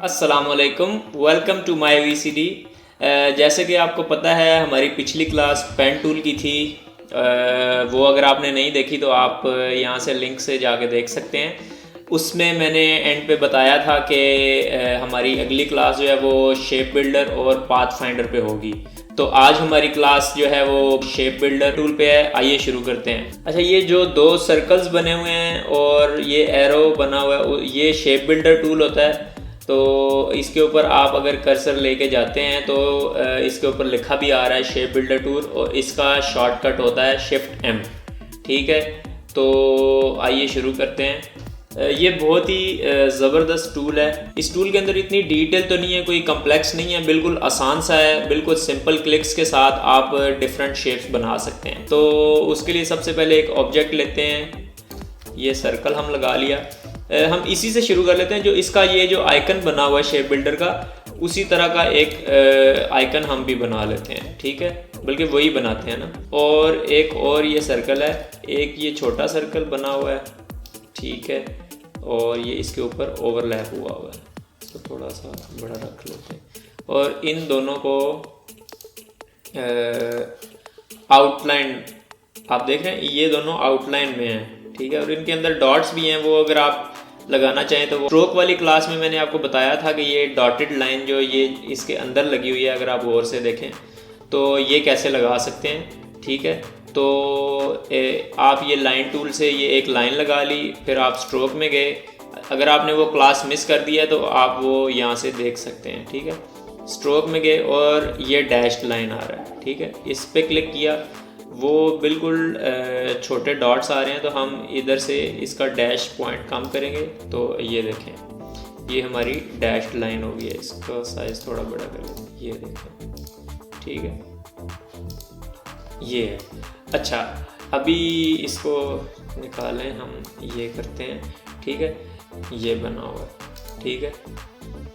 अस्सलामुअलैकुम, welcome to my VCD. जैसे कि आपको पता है हमारी पिछली क्लास पेन टूल की थी। वो अगर आपने नहीं देखी तो आप यहाँ से लिंक से जाके देख सकते हैं। उसमें मैंने एंड पे बताया था कि हमारी अगली क्लास जो है वो शेप बिल्डर और पाथ फाइंडर पे होगी। तो आज हमारी क्लास जो है वो शेप बिल्डर टूल पे है। आइए शुरू करते हैं। अच्छा, ये जो दो सर्कल्स बने हुए हैं और ये एरो बना हुआ है, ये शेप बिल्डर टूल होता है। तो इसके ऊपर आप अगर कर्सर लेके जाते हैं तो इसके ऊपर लिखा भी आ रहा है शेप बिल्डर टूल, और इसका शॉर्टकट होता है शिफ्ट एम। ठीक है, तो आइए शुरू करते हैं। ये बहुत ही ज़बरदस्त टूल है। इस टूल के अंदर इतनी डिटेल तो नहीं है, कोई कम्प्लेक्स नहीं है, बिल्कुल आसान सा है। बिल्कुल सिंपल क्लिक्स के साथ आप डिफरेंट शेप्स बना सकते हैं। तो उसके लिए सबसे पहले एक ऑब्जेक्ट लेते हैं। ये सर्कल हम लगा लिया। हम इसी से शुरू कर लेते हैं। जो इसका ये जो आइकन बना हुआ है शेप बिल्डर का, उसी तरह का एक आइकन हम भी बना लेते हैं। ठीक है, बल्कि वही बनाते हैं ना। और एक और ये सर्कल है, एक ये छोटा सर्कल बना हुआ है। ठीक है, और ये इसके ऊपर ओवरलैप हुआ है, इसको थोड़ा सा बड़ा रख लेते हैं। और इन दोनों को आउटलाइन आप देख रहे हैं, ये दोनों आउटलाइन में हैं। ठीक है, और इनके अंदर डॉट्स भी हैं, वो अगर आप लगाना चाहें तो वो स्ट्रोक वाली क्लास में मैंने आपको बताया था कि ये डॉटेड लाइन जो ये इसके अंदर लगी हुई है, अगर आप गौर से देखें तो ये कैसे लगा सकते हैं। ठीक है, तो आप ये लाइन टूल से ये एक लाइन लगा ली, फिर आप स्ट्रोक में गए। अगर आपने वो क्लास मिस कर दिया है तो आप वो यहाँ से देख सकते हैं। ठीक है, स्ट्रोक में गए और ये डैश्ड लाइन आ रहा है। ठीक है, इस पर क्लिक किया, वो बिल्कुल छोटे डॉट्स आ रहे हैं, तो हम इधर से इसका डैश पॉइंट कम करेंगे तो ये देखें, ये हमारी डैश्ड लाइन हो गई है। इसका साइज़ थोड़ा बड़ा कर लें, ये देखें। ठीक है, ये है। अच्छा, अभी इसको निकालें, हम ये करते हैं। ठीक है, ये बना हुआ है। ठीक है,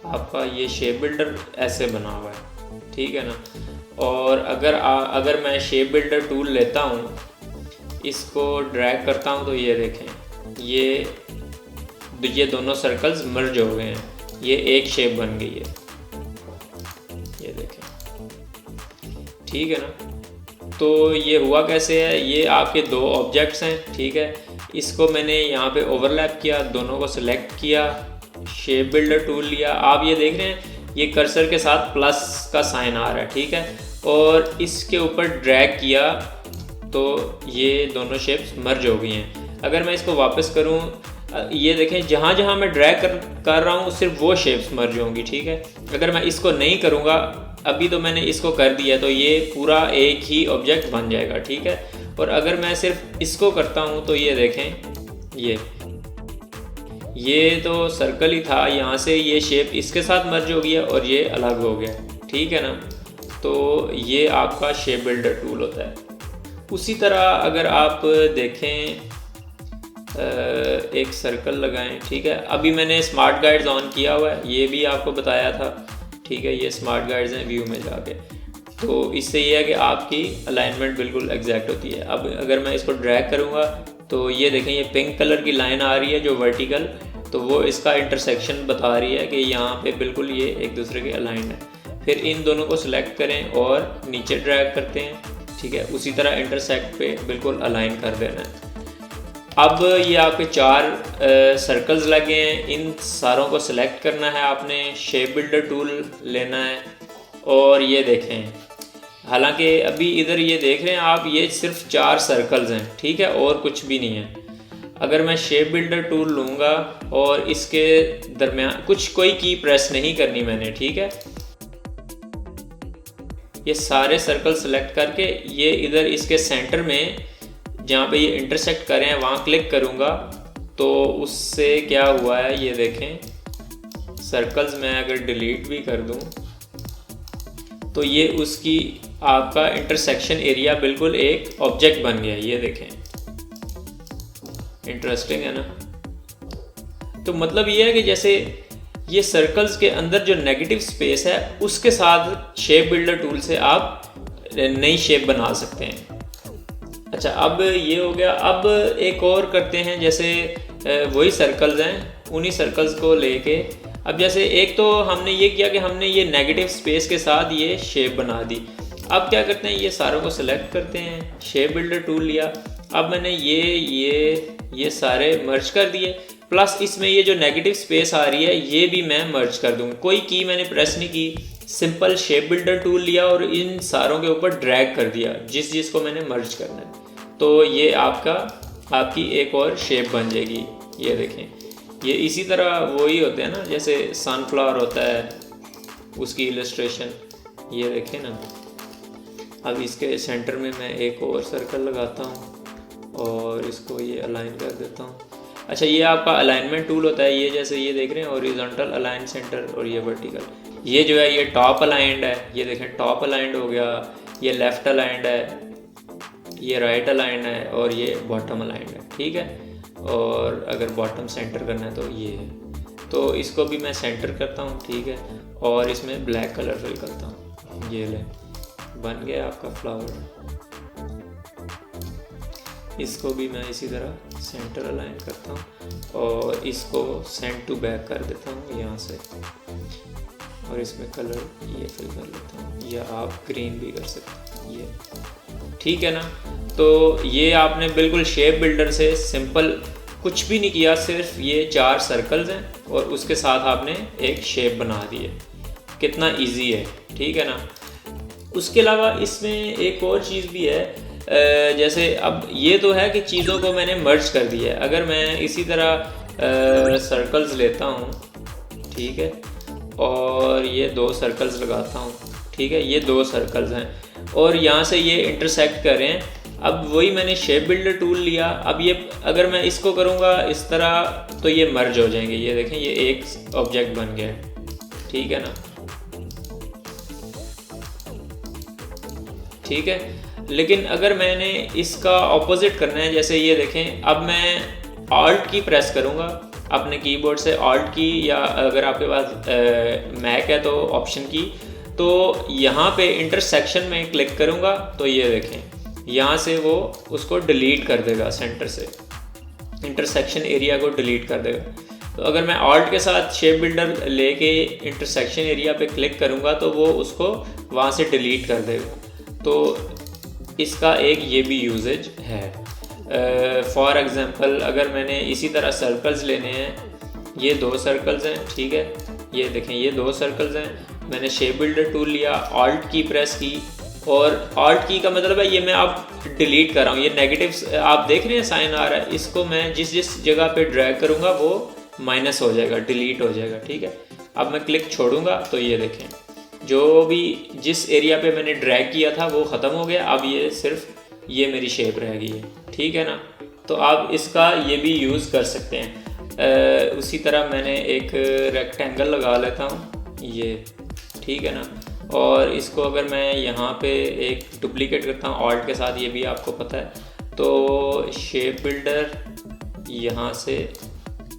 आपका ये शेप बिल्डर ऐसे बना हुआ है। ठीक है ना। और अगर मैं शेप बिल्डर टूल लेता हूँ, इसको ड्रैग करता हूँ, तो ये देखें, ये दोनों सर्कल्स मर्ज हो गए हैं, ये एक शेप बन गई है। ये देखें, ठीक है ना। तो ये हुआ कैसे है, ये आपके दो ऑब्जेक्ट्स हैं। ठीक है, इसको मैंने यहाँ पे ओवरलैप किया, दोनों को सिलेक्ट किया, शेप बिल्डर टूल लिया। आप ये देख रहे हैं, ये कर्सर के साथ प्लस का साइन आ रहा है। ठीक है, और इसके ऊपर ड्रैग किया तो ये दोनों शेप्स मर्ज हो गई हैं। अगर मैं इसको वापस करूं, ये देखें, जहां जहां मैं ड्रैग कर रहा हूं सिर्फ वो शेप्स मर्ज होंगी। ठीक है, अगर मैं इसको नहीं करूंगा, अभी तो मैंने इसको कर दिया, तो ये पूरा एक ही ऑब्जेक्ट बन जाएगा। ठीक है, और अगर मैं सिर्फ इसको करता हूं तो ये देखें, ये तो सर्कल ही था, यहाँ से ये शेप इसके साथ मर्ज हो गया और ये अलग हो गया। ठीक है ना। तो ये आपका शेप बिल्डर टूल होता है। उसी तरह अगर आप देखें, एक सर्कल लगाएं। ठीक है, अभी मैंने स्मार्ट गाइड्स ऑन किया हुआ है, ये भी आपको बताया था। ठीक है, ये स्मार्ट गाइड्स हैं व्यू में जाके, तो इससे ये है कि आपकी अलाइनमेंट बिल्कुल एग्जैक्ट होती है। अब अगर मैं इसको ड्रैग करूँगा तो ये देखें, ये पिंक कलर की लाइन आ रही है जो वर्टिकल, तो वो इसका इंटरसेक्शन बता रही है कि यहाँ पे बिल्कुल ये एक दूसरे के अलाइन है। फिर इन दोनों को सिलेक्ट करें और नीचे ड्रैग करते हैं। ठीक है, उसी तरह इंटरसेक्ट पे बिल्कुल अलाइन कर देना है। अब ये आपके चार सर्कल्स लगे हैं, इन सारों को सिलेक्ट करना है आपने, शेप बिल्डर टूल लेना है। और ये देखें, हालांकि अभी इधर ये देख रहे हैं आप, ये सिर्फ 4 सर्कल्स हैं। ठीक है, और कुछ भी नहीं है। अगर मैं शेप बिल्डर टूल लूँगा और इसके दरमियान कोई की प्रेस नहीं करनी मैंने। ठीक है, ये सारे सर्कल सेलेक्ट करके ये इधर इसके सेंटर में जहाँ पे ये इंटरसेक्ट करें हैं वहाँ क्लिक करूँगा, तो उससे क्या हुआ है ये देखें, सर्कल्स मैं अगर डिलीट भी कर दूँ तो ये उसकी आपका इंटरसेक्शन एरिया बिल्कुल एक ऑब्जेक्ट बन गया। ये देखें, इंटरेस्टिंग है ना। तो मतलब ये है कि जैसे ये सर्कल्स के अंदर जो नेगेटिव स्पेस है उसके साथ शेप बिल्डर टूल से आप नई शेप बना सकते हैं। अच्छा, अब ये हो गया। अब एक और करते हैं, जैसे वही सर्कल्स हैं, उन्हीं सर्कल्स को लेके अब जैसे एक तो हमने ये किया कि हमने ये नेगेटिव स्पेस के साथ ये शेप बना दी। अब क्या करते हैं, ये सारों को सिलेक्ट करते हैं, शेप बिल्डर टूल लिया। अब मैंने ये सारे मर्ज कर दिए, प्लस इसमें ये जो नेगेटिव स्पेस आ रही है ये भी मैं मर्ज कर दूँगा। कोई की मैंने प्रेस नहीं की, सिंपल शेप बिल्डर टूल लिया और इन सारों के ऊपर ड्रैग कर दिया जिसको मैंने मर्ज करना है। तो ये आपकी एक और शेप बन जाएगी। ये देखें, ये इसी तरह वही होते हैं ना, जैसे सनफ्लावर होता है उसकी इलस्ट्रेशन। ये देखें ना, अब इसके सेंटर में मैं एक और सर्कल लगाता हूँ और इसको ये अलाइन कर देता हूँ। अच्छा, ये आपका अलाइनमेंट टूल होता है। ये जैसे ये देख रहे हैं हॉरिजॉन्टल अलाइन सेंटर, और ये वर्टिकल, ये जो है ये टॉप अलाइंड है। ये देखें टॉप अलाइंड हो गया, ये लेफ़्ट अलाइंड है, ये राइट अलाइंड है, और ये बॉटम अलाइंड है। ठीक है, और अगर बॉटम सेंटर करना है तो ये है। तो इसको भी मैं सेंटर करता हूँ। ठीक है, और इसमें ब्लैक कलर फिल करता हूँ। ये ले, बन गया आपका फ्लावर। इसको भी मैं इसी तरह सेंटर अलाइन करता हूँ और इसको सेंड टू बैक कर देता हूँ यहाँ से, और इसमें कलर ये फिल कर लेता हूँ, या आप ग्रीन भी कर सकते हैं ये। ठीक है ना, तो ये आपने बिल्कुल शेप बिल्डर से सिंपल कुछ भी नहीं किया, सिर्फ ये 4 सर्कल्स हैं और उसके साथ आपने एक शेप बना दी है। कितना इजी है, ठीक है ना। उसके अलावा इसमें एक और चीज़ भी है, जैसे अब ये तो है कि चीज़ों को मैंने मर्ज कर दिया है। अगर मैं इसी तरह सर्कल्स लेता हूँ, ठीक है, और ये 2 सर्कल्स लगाता हूँ, ठीक है, ये 2 सर्कल्स हैं और यहाँ से ये इंटरसेक्ट कर रहे हैं। अब वही मैंने शेप बिल्डर टूल लिया। अब ये अगर मैं इसको करूँगा इस तरह तो ये मर्ज हो जाएंगे। ये देखें, ये एक ऑब्जेक्ट बन गया है, ठीक है ना, ठीक है। लेकिन अगर मैंने इसका ऑपोजिट करना है, जैसे ये देखें, अब मैं ऑल्ट की प्रेस करूँगा अपने कीबोर्ड से, ऑल्ट की, या अगर आपके पास मैक है तो ऑप्शन की, तो यहाँ पे इंटरसेक्शन में क्लिक करूँगा तो ये देखें यहाँ से वो उसको डिलीट कर देगा, सेंटर से इंटरसेक्शन एरिया को डिलीट कर देगा। तो अगर मैं ऑल्ट के साथ शेप बिल्डर लेके इंटरसेक्शन एरिया पे क्लिक करूँगा तो वो उसको वहाँ से डिलीट कर देगा। तो इसका एक ये भी यूजेज है। फॉर एग्ज़ाम्पल अगर मैंने इसी तरह सर्कल्स लेने हैं, ये 2 सर्कल्स हैं, ठीक है, ये देखें ये 2 सर्कल्स हैं, मैंने शेप बिल्डर टूल लिया, ऑल्ट की प्रेस की, और ऑल्ट की का मतलब है ये मैं अब डिलीट कर रहा हूँ। ये नेगेटिव आप देख रहे हैं साइन आ रहा है, इसको मैं जिस जगह पे ड्रैग करूँगा वो माइनस हो जाएगा, डिलीट हो जाएगा, ठीक है। अब मैं क्लिक छोड़ूंगा तो ये देखें जो भी जिस एरिया पे मैंने ड्रैग किया था वो ख़त्म हो गया। अब ये सिर्फ ये मेरी शेप रह गई है, ठीक है ना। तो आप इसका ये भी यूज़ कर सकते हैं। उसी तरह मैंने एक रेक्टेंगल लगा लेता हूँ, ये, ठीक है ना, और इसको अगर मैं यहाँ पे एक डुप्लीकेट करता हूँ ऑल्ट के साथ, ये भी आपको पता है, तो शेप बिल्डर यहाँ से,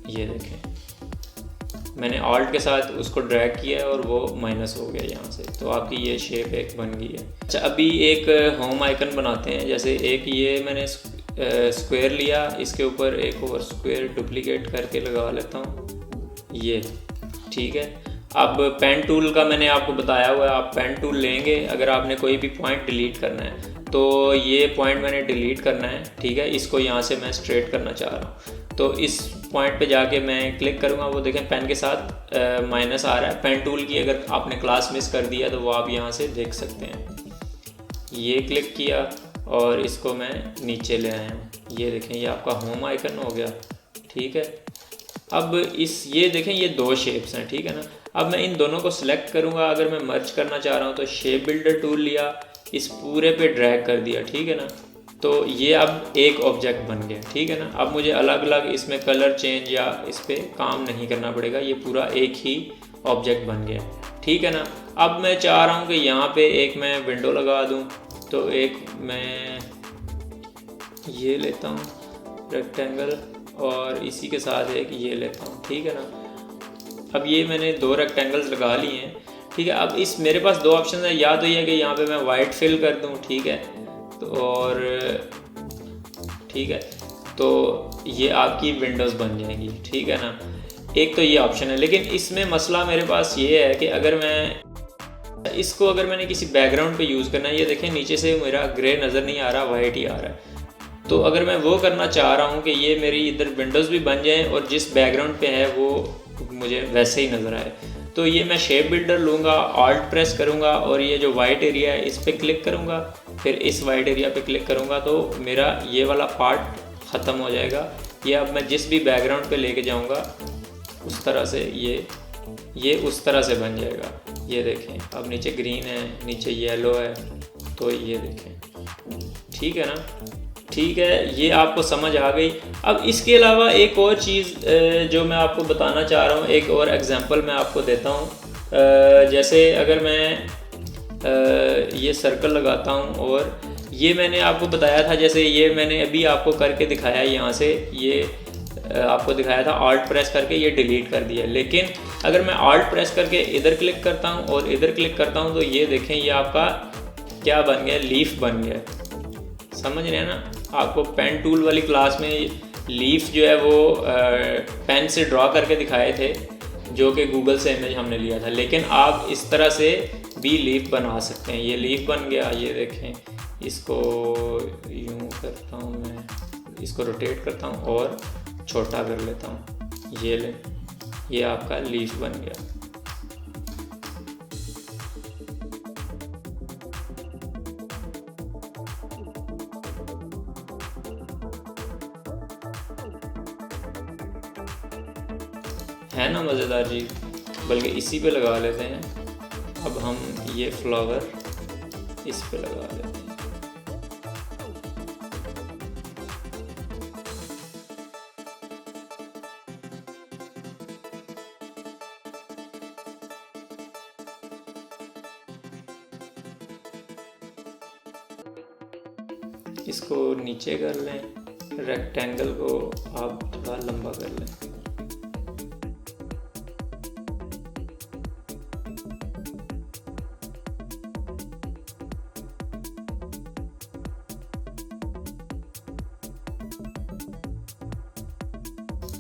ये देखें मैंने ऑल्ट के साथ उसको ड्रैग किया है और वो माइनस हो गया यहाँ से, तो आपकी ये शेप एक बन गई है। अच्छा, अभी एक होम आइकन बनाते हैं। जैसे एक ये मैंने स्क्वायर लिया, इसके ऊपर एक और स्क्वायर डुप्लीकेट करके लगा लेता हूँ, ये, ठीक है। अब पेन टूल का मैंने आपको बताया हुआ है, आप पेन टूल लेंगे अगर आपने कोई भी पॉइंट डिलीट करना है, तो ये पॉइंट मैंने डिलीट करना है, ठीक है। इसको यहाँ से मैं स्ट्रेट करना चाह रहा हूँ, तो इस पॉइंट पे जाके मैं क्लिक करूँगा, वो देखें पेन के साथ माइनस आ रहा है। पेन टूल की अगर आपने क्लास मिस कर दिया तो वो आप यहाँ से देख सकते हैं। ये क्लिक किया और इसको मैं नीचे ले आया हूँ, ये देखें ये आपका होम आइकन हो गया, ठीक है। अब ये देखें ये 2 शेप्स हैं, ठीक है ना। अब मैं इन दोनों को सिलेक्ट करूँगा, अगर मैं मर्ज करना चाह रहा हूँ तो शेप बिल्डर टूल लिया, इस पूरे पे ड्रैग कर दिया, ठीक है ना। तो ये अब एक ऑब्जेक्ट बन गया, ठीक है ना। अब मुझे अलग अलग इसमें कलर चेंज या इस पर काम नहीं करना पड़ेगा, ये पूरा एक ही ऑब्जेक्ट बन गया, ठीक है ना। अब मैं चाह रहा हूँ कि यहाँ पे एक मैं विंडो लगा दूँ, तो एक मैं ये लेता हूँ रेक्टेंगल और इसी के साथ एक ये लेता हूँ, ठीक है ना। अब ये मैंने 2 रेक्टेंगल्स लगा लिए हैं, ठीक है। अब इस मेरे पास 2 ऑप्शन है, या तो ये कि यहाँ पे मैं वाइट फिल कर दूँ, ठीक है, तो और ठीक है, तो ये आपकी विंडोज़ बन जाएंगी, ठीक है ना। एक तो ये ऑप्शन है, लेकिन इसमें मसला मेरे पास ये है कि अगर मैंने किसी बैकग्राउंड पे यूज़ करना है, ये देखें नीचे से मेरा ग्रे नज़र नहीं आ रहा, वाइट ही आ रहा है। तो अगर मैं वो करना चाह रहा हूँ कि ये मेरी इधर विंडोज़ भी बन जाएँ और जिस बैकग्राउंड पे है वो मुझे वैसे ही नज़र आए, तो ये मैं शेप बिल्डर लूँगा, ऑल्ट प्रेस करूँगा और ये जो वाइट एरिया है इस पर क्लिक करूँगा, फिर इस वाइट एरिया पे क्लिक करूँगा तो मेरा ये वाला पार्ट ख़त्म हो जाएगा। ये अब मैं जिस भी बैकग्राउंड पे लेके जाऊँगा उस तरह से ये उस तरह से बन जाएगा। ये देखें अब नीचे ग्रीन है, नीचे येलो है, तो ये देखें, ठीक है ना। ठीक है, ये आपको समझ आ गई। अब इसके अलावा एक और चीज़ जो मैं आपको बताना चाह रहा हूँ, एक और एग्जांपल मैं आपको देता हूँ। जैसे अगर मैं ये सर्कल लगाता हूँ और ये मैंने आपको बताया था, जैसे ये मैंने अभी आपको करके दिखाया, यहाँ से ये आपको दिखाया था ऑल्ट प्रेस करके ये डिलीट कर दिया। लेकिन अगर मैं ऑल्ट प्रेस करके इधर क्लिक करता हूँ और इधर क्लिक करता हूँ तो ये देखें, ये आपका क्या बन गया, लीफ बन गया। समझ रहे हैं ना। आपको पेन टूल वाली क्लास में लीफ जो है वो पेन से ड्रॉ करके दिखाए थे, जो कि गूगल से इमेज हमने लिया था। लेकिन आप इस तरह से भी लीफ बना सकते हैं। ये लीफ बन गया, ये देखें, इसको यूँ करता हूँ मैं, इसको रोटेट करता हूँ और छोटा कर लेता हूँ, ये ले, ये आपका लीफ बन गया। है ना मज़ेदार जी। बल्कि इसी पे लगा लेते हैं। अब हम ये फ्लावर इस पे लगा लेते हैं। इसको नीचे कर लें, रेक्टेंगल को आप थोड़ा लंबा कर लें।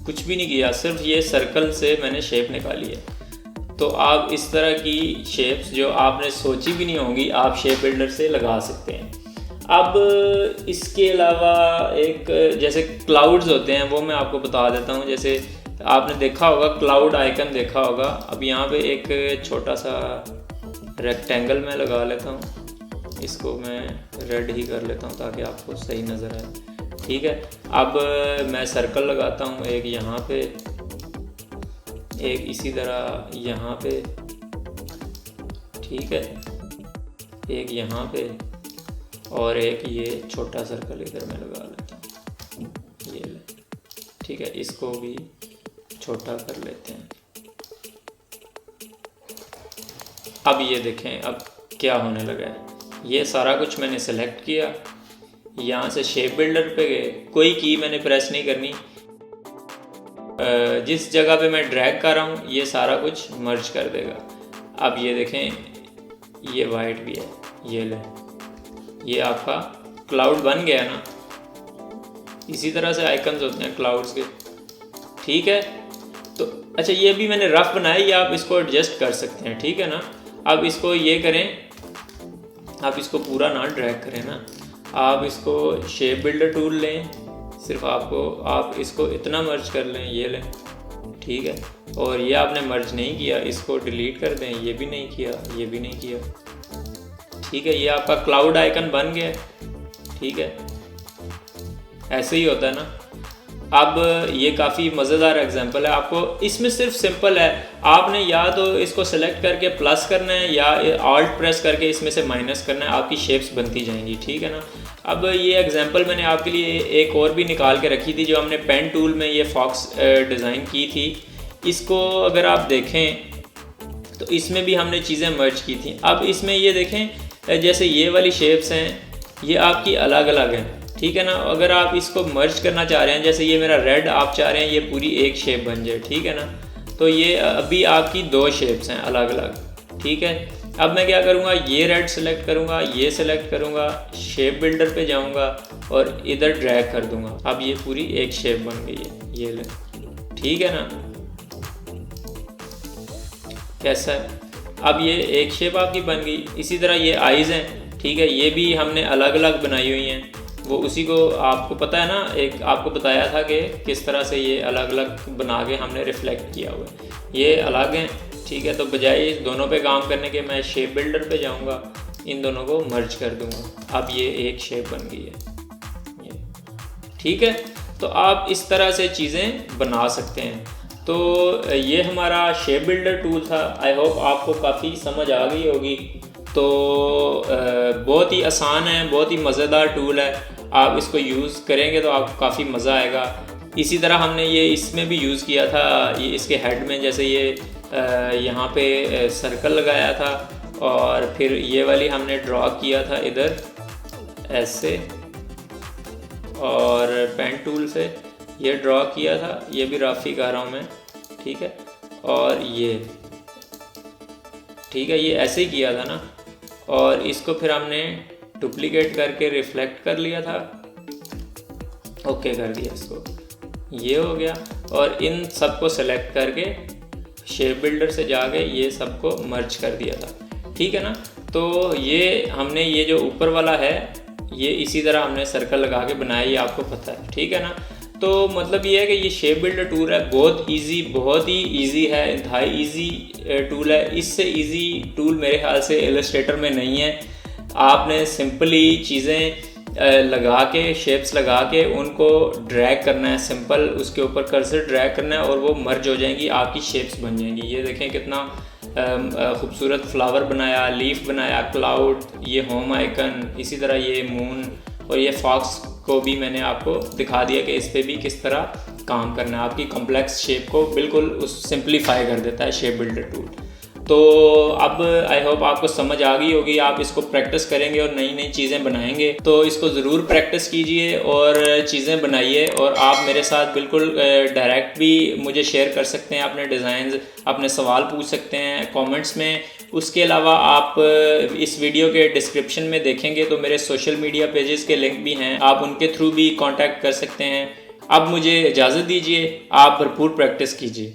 कुछ भी नहीं किया, सिर्फ ये सर्कल से मैंने शेप निकाली है। तो आप इस तरह की शेप्स जो आपने सोची भी नहीं होंगी, आप शेप बिल्डर से लगा सकते हैं। अब इसके अलावा एक जैसे क्लाउड्स होते हैं वो मैं आपको बता देता हूँ। जैसे आपने देखा होगा, क्लाउड आइकन देखा होगा। अब यहाँ पे एक छोटा सा रेक्टेंगल मैं लगा लेता हूँ, इसको मैं रेड ही कर लेता हूँ ताकि आपको सही नज़र आए। ठीक है, अब मैं सर्कल लगाता हूँ, एक यहाँ पे, एक इसी तरह यहाँ पे, ठीक है, एक यहाँ पे और एक ये छोटा सर्कल इधर मैं लगा लेता हूँ, ये ले। ठीक है, इसको भी छोटा कर लेते हैं। अब ये देखें अब क्या होने लगा है। ये सारा कुछ मैंने सेलेक्ट किया, यहाँ से शेप बिल्डर पे गए, कोई की मैंने प्रेस नहीं करनी। जिस जगह पे मैं ड्रैग कर रहा हूँ ये सारा कुछ मर्ज कर देगा। अब ये देखें, ये वाइट भी है, ये ले, ये आपका क्लाउड बन गया ना। इसी तरह से आइकन्स होते हैं क्लाउड्स के। ठीक है, तो अच्छा ये भी मैंने रफ बनाया, ये आप इसको एडजस्ट कर सकते हैं। ठीक है ना। अब इसको ये करें, आप इसको पूरा ना ड्रैग करें ना, आप इसको शेप बिल्डर टूल लें, सिर्फ आप इसको इतना मर्ज कर लें, ये लें। ठीक है, और ये आपने मर्ज नहीं किया, इसको डिलीट कर दें, ये भी नहीं किया, ये भी नहीं किया। ठीक है, ये आपका क्लाउड आइकन बन गया। ठीक है, ऐसे ही होता है ना। अब ये काफ़ी मज़ेदार एग्जांपल है। आपको इसमें सिर्फ सिंपल है, आपने या तो इसको सेलेक्ट करके प्लस करना है या ऑल्ट प्रेस करके इसमें से माइनस करना है, आपकी शेप्स बनती जाएंगी। ठीक है ना। अब ये एग्जांपल मैंने आपके लिए एक और भी निकाल के रखी थी, जो हमने पेन टूल में ये फॉक्स डिज़ाइन की थी। इसको अगर आप देखें तो इसमें भी हमने चीज़ें मर्ज की थी। अब इसमें ये देखें, जैसे ये वाली शेप्स हैं, ये आपकी अलग अलग हैं। ठीक है ना। अगर आप इसको मर्ज करना चाह रहे हैं, जैसे ये मेरा रेड, आप चाह रहे हैं ये पूरी एक शेप बन जाए। ठीक है ना। तो ये अभी आपकी दो शेप्स हैं अलग अलग। ठीक है, अब मैं क्या करूँगा, ये रेड सेलेक्ट करूँगा, ये सेलेक्ट करूँगा, शेप बिल्डर पे जाऊँगा और इधर ड्रैग कर दूँगा। अब ये पूरी एक शेप बन गई है, ये ले। ठीक है ना। कैसा है। अब ये एक शेप आपकी बन गई। इसी तरह ये आइज़ हैं, ठीक है, ये भी हमने अलग अलग बनाई हुई हैं। वो उसी को आपको पता है ना, एक आपको बताया था कि किस तरह से ये अलग अलग बना के हमने रिफ्लेक्ट किया हुआ है। ये अलग हैं, ठीक है। तो बजाय इस दोनों पे काम करने के मैं शेप बिल्डर पे जाऊंगा, इन दोनों को मर्ज कर दूंगा। अब ये एक शेप बन गई है ये, ठीक है। तो आप इस तरह से चीज़ें बना सकते हैं। तो ये हमारा शेप बिल्डर टूल था। आई होप आपको काफ़ी समझ आ गई होगी। तो बहुत ही आसान है, बहुत ही मज़ेदार टूल है। आप इसको यूज़ करेंगे तो आपको काफ़ी मज़ा आएगा। इसी तरह हमने ये इसमें भी यूज़ किया था, ये इसके हेड में जैसे ये यहाँ पे सर्कल लगाया था, और फिर ये वाली हमने ड्रॉ किया था इधर ऐसे, और पेन टूल से ये ड्रॉ किया था। ये भी रफ ही कर रहा हूँ मैं, ठीक है। और ये ठीक है, ये ऐसे ही किया था ना, और इसको फिर हमने डुप्लीकेट करके रिफ्लेक्ट कर लिया था, ओके कर दिया इसको, ये हो गया। और इन सबको सेलेक्ट करके शेप बिल्डर से जाके ये सबको मर्ज कर दिया था, ठीक है ना। तो ये हमने ये जो ऊपर वाला है ये इसी तरह हमने सर्कल लगा के बनाया, ये आपको पता है, ठीक है ना। तो मतलब ये है कि ये शेप बिल्डर टूल है, बहुत इजी, बहुत ही इजी है, इंतहाई इजी टूल है। इससे इजी टूल मेरे ख्याल से इलस्ट्रेटर में नहीं है। आपने सिंपली चीज़ें लगा के, शेप्स लगा के उनको ड्रैग करना है, सिंपल उसके ऊपर कर्सर ड्रैग करना है और वो मर्ज हो जाएंगी, आपकी शेप्स बन जाएंगी। ये देखें कितना खूबसूरत फ्लावर बनाया, लीफ बनाया, क्लाउड, ये होम आइकन, इसी तरह ये मून, और ये फॉक्स को भी मैंने आपको दिखा दिया कि इस पर भी किस तरह काम करना है। आपकी कॉम्प्लेक्स शेप को बिल्कुल उस सिंप्लीफाई कर देता है शेप बिल्डर टूल। तो अब आई होप आपको समझ आ गई होगी। आप इसको प्रैक्टिस करेंगे और नई नई चीज़ें बनाएंगे, तो इसको ज़रूर प्रैक्टिस कीजिए और चीज़ें बनाइए। और आप मेरे साथ बिल्कुल डायरेक्ट भी मुझे शेयर कर सकते हैं अपने डिज़ाइंस, अपने सवाल पूछ सकते हैं कमेंट्स में। उसके अलावा आप इस वीडियो के डिस्क्रिप्शन में देखेंगे तो मेरे सोशल मीडिया पेजेस के लिंक भी हैं, आप उनके थ्रू भी कांटेक्ट कर सकते हैं। अब मुझे इजाज़त दीजिए, आप भरपूर प्रैक्टिस कीजिए।